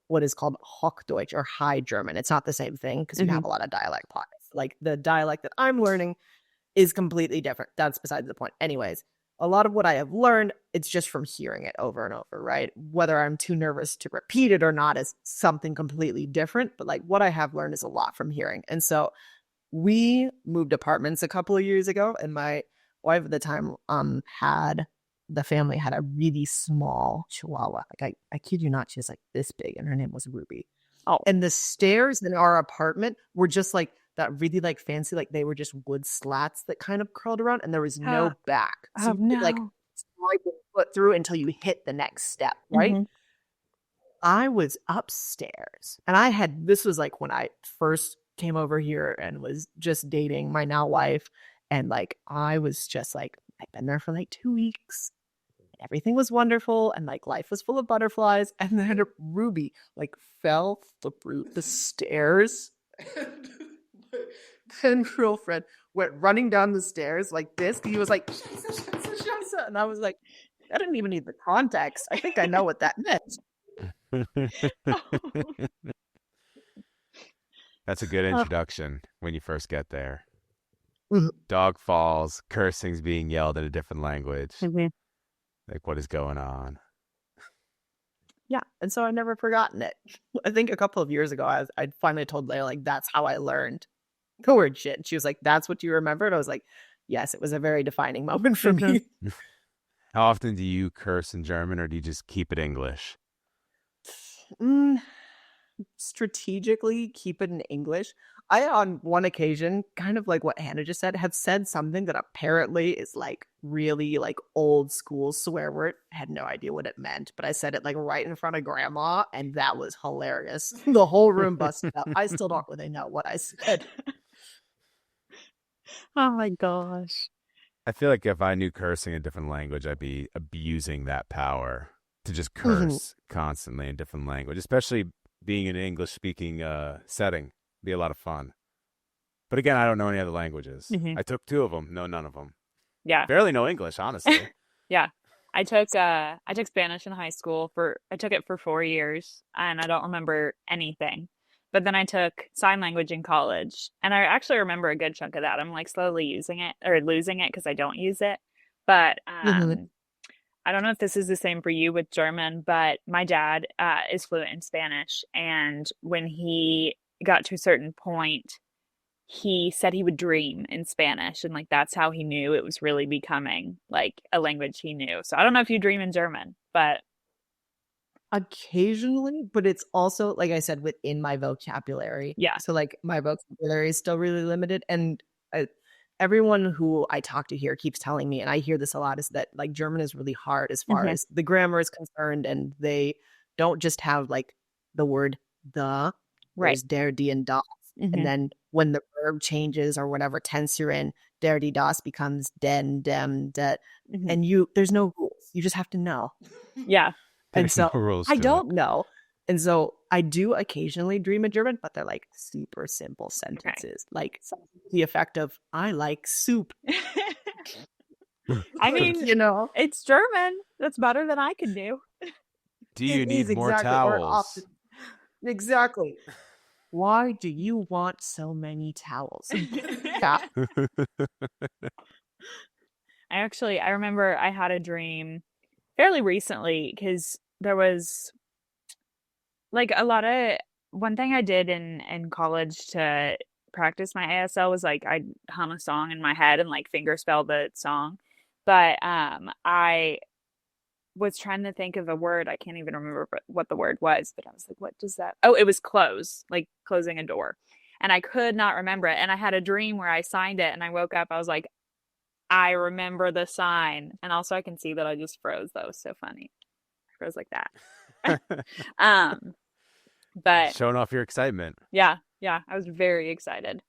what is called Hochdeutsch or High German. It's not the same thing because we have a lot of dialect pockets. Like the dialect that I'm learning is completely different. That's besides the point. Anyways, a lot of what I have learned, it's just from hearing it over and over, right? Whether I'm too nervous to repeat it or not is something completely different. But like what I have learned is a lot from hearing. And so we moved apartments a couple of years ago, and my wife at the time the family had a really small chihuahua. Like I kid you not, she was like this big, and her name was Ruby. Oh. And the stairs in our apartment were just like that really like fancy, like they were just wood slats that kind of curled around, and there was no back. So you could, like slide your foot through until you hit the next step, right? Mhm. I was upstairs, and this was like when I first came over here and was just dating my now wife, and like I was just like, I'd been there for like 2 weeks. Everything was wonderful, and like life was full of butterflies, and then Ruby like fell through the stairs. And girlfriend went running down the stairs like this. He was like, "Shisa," and I was like, I didn't even need the context. I think I know what that meant. That's a good introduction when you first get there. Mhm. Dog falls, cursing's being yelled in a different language. Mhm. Like, what is going on? Yeah, and so I've never forgotten it. I think a couple of years ago, I finally told Leia, like, that's how I learned the word shit. And she was like, that's what you remembered? I was like, yes, it was a very defining moment for me. How often do you curse in German, or do you just keep it English? Strategically keep it in English. I, on one occasion, kind of like what Hannah just said, have said something that apparently is like really like old school swear word. I had no idea what it meant, but I said it like right in front of grandma, and that was hilarious. The whole room busted up. I still don't really know what I said. Oh my gosh. I feel like if I knew cursing in a different language, I'd be abusing that power to just Mhm. curse constantly in different language, especially being in an English speaking setting. Be a lot of fun. But again, I don't know any other languages. Hmm. I took 2 of them. No, none of them. Yeah. Barely know English, honestly. Yeah. I took Spanish in high school I took it for 4 years and I don't remember anything. But then I took sign language in college and I actually remember a good chunk of that. I'm like slowly using it or losing it because I don't use it. But Mhm. I don't know if this is the same for you with German, but my dad is fluent in Spanish. And when he got to a certain point, he said he would dream in Spanish. And like that's how he knew it was really becoming like a language he knew. So I don't know if you dream in German, but Occasionally, but it's also, like I said, within my vocabulary. yeah. So, like, my vocabulary is still really limited. And everyone who I talk to here keeps telling me, and I hear this a lot, is that like German is really hard as far Hmm. as the grammar is concerned. And they don't just have like the word the, Right. there's der, die, and das. Hmm. And then when the verb changes or whatever tense you're in, der, die, das becomes den, dem, det. Hmm. And there's no rules. You just have to know. Yeah. And There's so no rules I to it. don't know. And so I do occasionally dream in German, but they're like super simple sentences. Like something to the effect of, I like soup. I mean, You know? it's German. That's better than I could do. Do you It need is more exactly, or towels? often. Exactly. Why do you want so many towels? Yeah. I remember I had a dream fairly recently because there was like one thing I did in college to practice my ASL was like I'd hum a song in my head and like finger spell the song. But I was trying to think of a word. I can't even remember what the word was, but I was like, what does that? Oh, it was close, like closing a door. And I could not remember it. And I had a dream where I signed it and I woke up. I was like, I remember the sign. And also I can see that I just froze. That was so funny. I froze like that. But Showing off your excitement. yeah, I was very excited.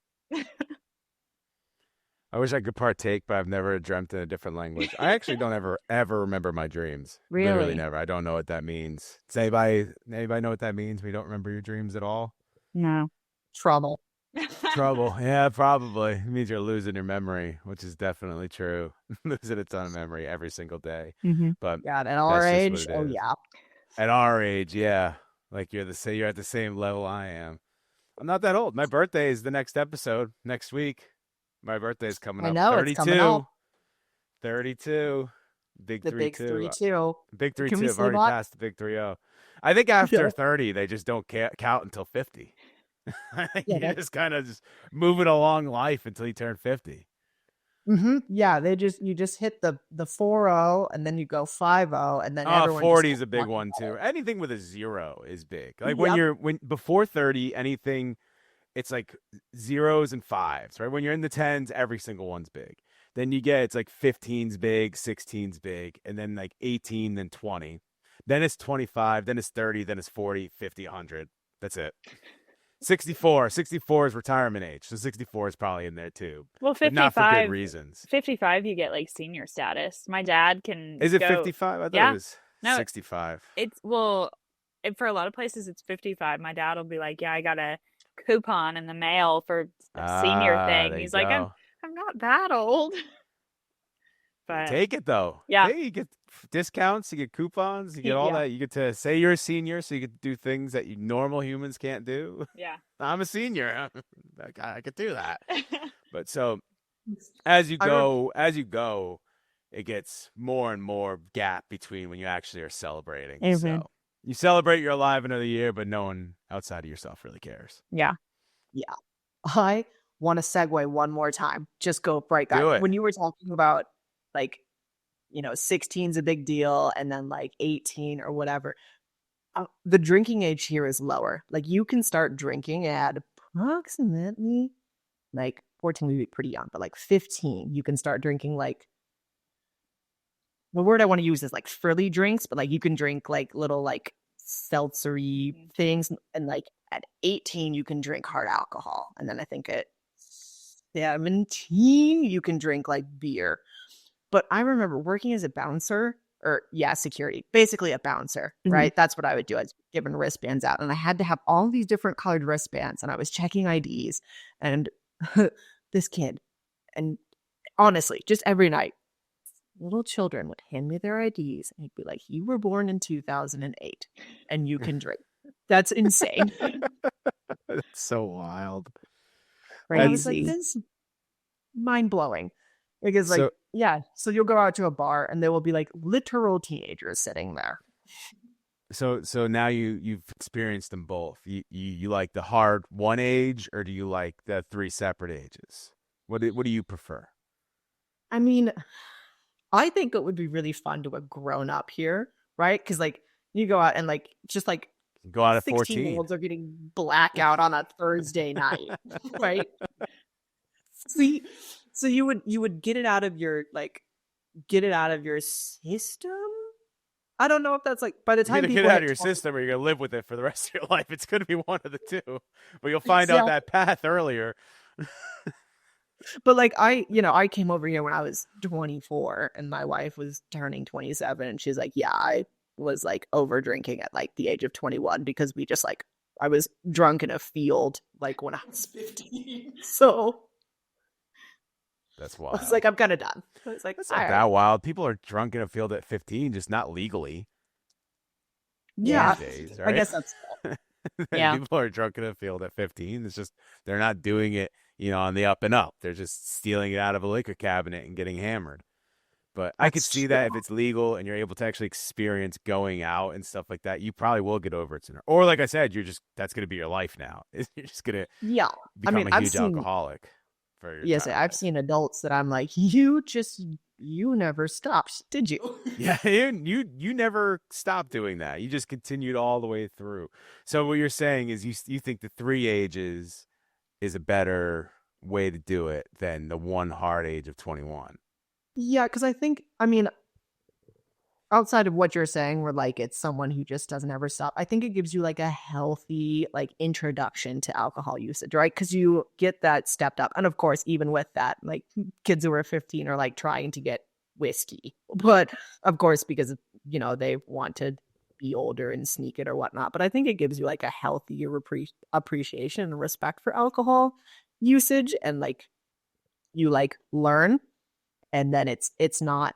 I wish I could partake, but I've never dreamt in a different language. I actually don't ever remember my dreams. Literally Really? never. I don't know what that means. Does anybody know what that means? We don't remember your dreams at all? No. Trouble. Trouble. Yeah, probably. It means you're losing your memory, which is definitely true. Losing a ton of memory every single day. Mm-hmm. But Yeah, at our that's just age, what it oh is. yeah. At our age, yeah. Like you're at the same level I am. I'm not that old. My birthday is the next episode next week. My birthday is coming I up. know, 32. it's coming up. 32. Big The 3 big 2. 3-2. Big 3 Can 2. we I've say already what? passed the big 3-0. I think after Yeah. 30, they just don't count until 50. I think Yeah, you that's- just kind of just moving along life until you turn 50. Yeah, you just hit the 4-0 and then you go 5-0 and then everyone 40 just is a big one too. Anything with a 0 is big. Like Yep. when before 30, anything, it's like zeros and fives, right? When you're in the tens, every single one's big. Then it's like 15's big, 16's big, and then like 18, then 20. Then it's 25, then it's 30, then it's 40, 50, 100. That's it. 64 is retirement age. So 64 is probably in there too. Well, But not for 55, good reasons. 55, you get like senior status. My dad can Is it go, 55? I thought Yeah. it was No, 65. for a lot of places it's 55. My dad will be like, yeah, I got a coupon in the mail for a senior thing. There you He's like, I'm go. not that old. But Take it though. Yeah. Hey, you get discounts, you get coupons, you get all Yeah. that. You get to say you're a senior, so you get to do things that normal humans can't do. yeah. I'm a senior. I could do that. But so as you I go, it gets more and more gap between when you actually are celebrating. Mhm. So you celebrate you're alive another year, but no one outside of yourself really cares. Yeah. I want to segue one more time. Just go right back. Do it. When you were talking about like, 16's a big deal and then like 18 or whatever. The drinking age here is lower. Like you can start drinking at approximately like 14 would be pretty young, but like 15, you can start drinking like the word I want to use is like frilly drinks, but like you can drink like little like seltzery things. And like at 18, you can drink hard alcohol. And then I think at 17, you can drink like beer. But I remember working as a bouncer, or security, basically a bouncer, right? That's what I would do. I was given wristbands out, and I had to have all these different colored wristbands, and I was checking IDs, and this kid, and honestly, just every night, little children would hand me their IDs, and he'd be like, "You were born in 2008, and you can drink." That's insane. That's so wild. And I was like, Crazy. this mind blowing. Because So- so you'll go out to a bar and there will be like literal teenagers sitting there. So now you've experienced them both. You like the hard one age, or do you like the three separate ages? What do you prefer? I mean, I think it would be really fun to have grown up here, right? Because like you go out and like just like Go out at 14. 16-year-olds are getting blackout on a Thursday night, right? See, so you would get it out of your system. I don't know if that's like by the You time either people get it out hit of your 20 system, or you're gonna live with it for the rest of your life. It's gonna be one of the two, but you'll find out that path earlier. But like I came over here when I was 24 and my wife was turning 27, and she's like, yeah, I was like over drinking at like the age of 21 because we just like I was drunk in a field like when I was 15. So That's I wild. was like, I'm kind of done. I was like, That's all not right. that wild. People are drunk in a field at 15, just not legally. Yeah, these days, I right? guess that's Yeah. People are drunk in a field at 15. It's just they're not doing it, on the up and up. They're just stealing it out of a liquor cabinet and getting hammered. But I could That's see that if it's legal and you're able to actually experience going out and stuff like that, you probably will get over it sooner. Or like I said, that's going to be your life now. You're just going to yeah. become a I've huge seen alcoholic for your yes, entire I've life. seen adults that I'm like, you never stopped, did you? Yeah, you never stopped doing that. You just continued all the way through. So what you're saying is you think the three ages is a better way to do it than the one hard age of 21. Yeah, because I think, outside of what you're saying, where like it's someone who just doesn't ever stop, I think it gives you like a healthy like introduction to alcohol usage, right? Because you get that stepped up. And of course, even with that, like kids who are 15 are like trying to get whiskey. But of course, because, they want to be older and sneak it or whatnot. But I think it gives you like a healthier appreciation and respect for alcohol usage. And like you like learn. And then it's not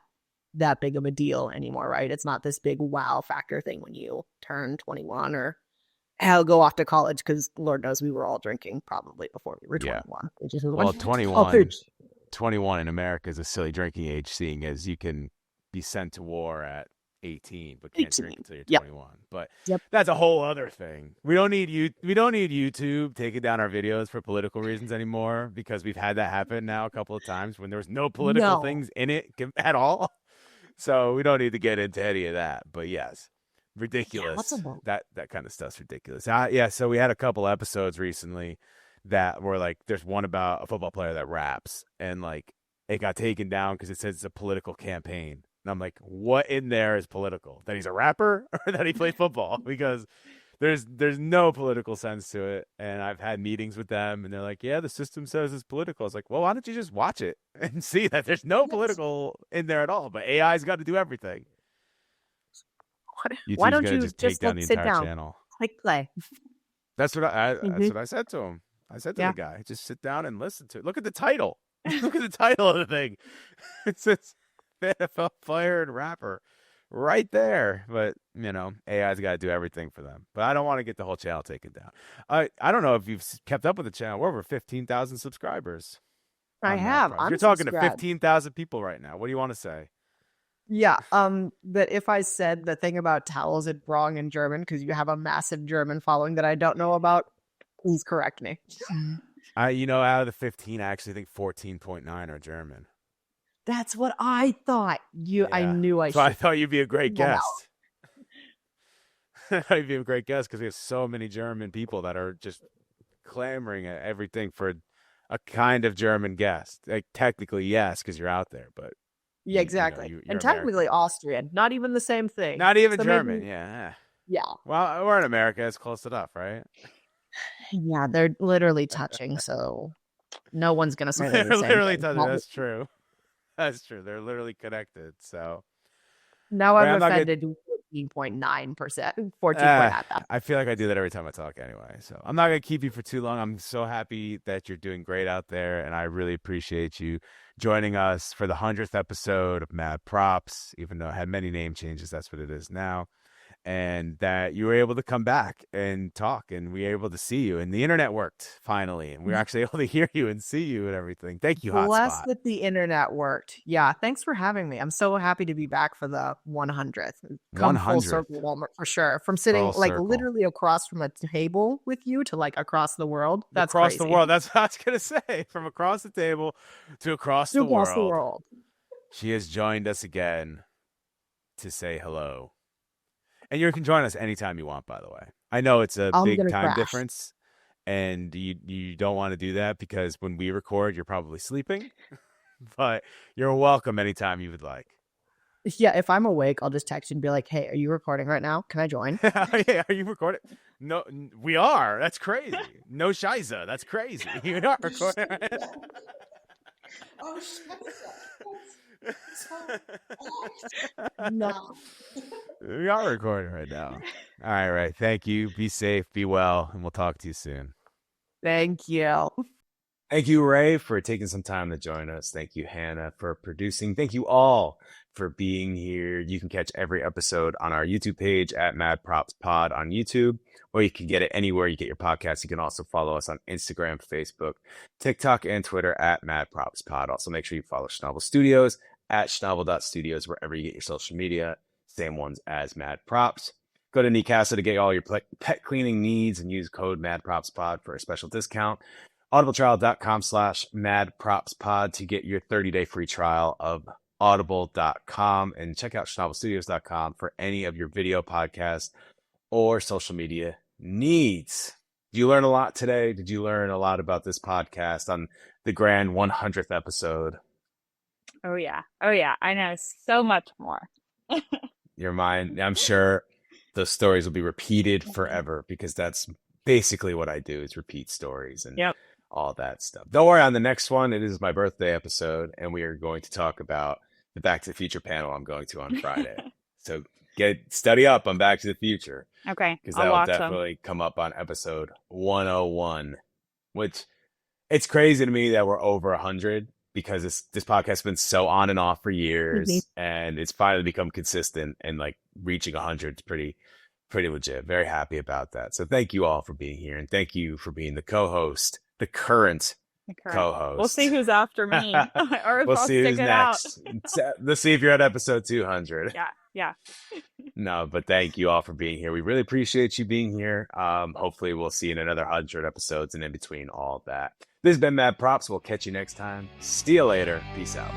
that big of a deal anymore, right? It's not this big wow factor thing when you turn 21 or hell go off to college, because Lord knows we were all drinking probably before we were Yeah. 21. Which is Well, college. 21 in America is a silly drinking age, seeing as you can be sent to war at 18 but can't drink 18. until you're Yep. 21. But Yep. that's a whole other thing. We don't need YouTube taking down our videos for political reasons anymore, because we've had that happen now a couple of times when there was no political No. things in it at all. So we don't need to get into any of that. But yes, ridiculous. what's about- that kind of stuff's ridiculous. So we had a couple episodes recently that were like, there's one about a football player that raps, and like it got taken down because it says it's a political campaign. And I'm like, what in there is political? That he's a rapper or that he played football? Because there's no political sense to it. And I've had meetings with them, and they're like, yeah, the system says it's political. I was like, well, why don't you just watch it and see that there's no political in there at all? But AI's got to do everything. Why YouTube's don't gonna you just take down the sit entire down, channel? click play? That's what that's Mhm. what I said to him. I said to Yeah. the guy, just sit down and listen to it. Look at the title. Look at the title of the thing. It says NFL player and rapper right there. But AI's got to do everything for them. But I don't want to get the whole channel taken down. I don't know if you've kept up with the channel. We're over 15,000 subscribers. I on that have. front. I'm You're talking to subscribed. 15,000 people right now. What do you want to say? Yeah, that if I said the thing about towels it wrong in German, because you have a massive German following that I don't know about, please correct me. Out of the 15, I actually think 14.9 are German. That's what I thought. I Yeah. knew I So I should. thought you'd be a great Well, guest. I thought you'd be a great guest because we have so many German people that are just clamoring at everything for a kind of German guest. Like technically, yes, because you're out there, but Yeah, exactly. you're And technically Austrian. Not even the same thing. not even So German. maybe- Yeah. Yeah. Well, we're in America. It's close enough, right? Yeah, they're literally touching, so No one's gonna say They're the same literally thing. touching. That's true. That's true. They're literally connected. So Now Ray, I've I'm not gonna. offended 14.9%. 14.9 that. I feel like I do that every time I talk anyway. So I'm not going to keep you for too long. I'm so happy that you're doing great out there. And I really appreciate you joining us for the 100th episode of Mad Props, even though it had many name changes. That's what it is now. And that you were able to come back and talk, and we were able to see you, and the internet worked finally, and we were actually able to hear you and see you and everything. Thank you, Blessed Hotspot. that the internet worked. Yeah, thanks for having me. I'm so happy to be back for the 100th. Come full 100th. circle, Walmart, for sure. From sitting Full like circle. literally across from a table with you to like across the world. That's across crazy. the world. That's what I was gonna say. From across the table to across the Across the world. world. She has joined us again to say hello. And you can join us anytime you want, by the way. I know it's a I'm big gonna time crash. difference, and you don't want to do that because when we record, you're probably sleeping. But you're welcome anytime you would like. Yeah, if I'm awake, I'll just text you and be like, "Hey, are you recording right now? Can I join?" Yeah, are you recording? No, we are. That's crazy. No shiza. That's crazy. You are recording. Right? Oh, no. We are recording right now. All right, Ray. Thank you. Be safe. Be well, and we'll talk to you soon. Thank you. Thank you, Ray, for taking some time to join us. Thank you, Hannah, for producing. Thank you all for being here. You can catch every episode on our YouTube page at Mad Props Pod on YouTube, or you can get it anywhere you get your podcasts. You can also follow us on Instagram, Facebook, TikTok, and Twitter at Mad Props Pod. Also, make sure you follow Schnabel Studios at Schnabel.studios, wherever you get your social media. Same ones as Mad Props. Go to Nicasa to get all your pet cleaning needs and use code MadPropsPod for a special discount. audibletrial.com/madpropspod to get your 30-day free trial of audible.com, and check out schnabelstudios.com for any of your video podcast or social media needs. Did you learn a lot today? Did you learn a lot about this podcast on the grand 100th episode? Oh yeah. I know so much more. Your mind, I'm sure those stories will be repeated forever, because that's basically what I do, is repeat stories and Yep. all that stuff. Don't worry, on the next one, it is my birthday episode, and we are going to talk about the Back to the Future panel I'm going to on Friday. So study up on Back to the Future, Okay. because I'll that will watch them. definitely come up on episode 101, which it's crazy to me that we're over 100, because this podcast has been so on and off for years, and it's finally become consistent, and like reaching 100 is pretty legit. Very happy about that. So thank you all for being here, and thank you for being the co-host, the current co-host. We'll see who's after me, or if We'll I'll see stick who's it next. out. Let's see if you're at episode 200. Yeah. No, but thank you all for being here. We really appreciate you being here. Hopefully we'll see you in another 100 episodes, and in between all that. This has been Mad Props. We'll catch you next time. See you later. Peace out.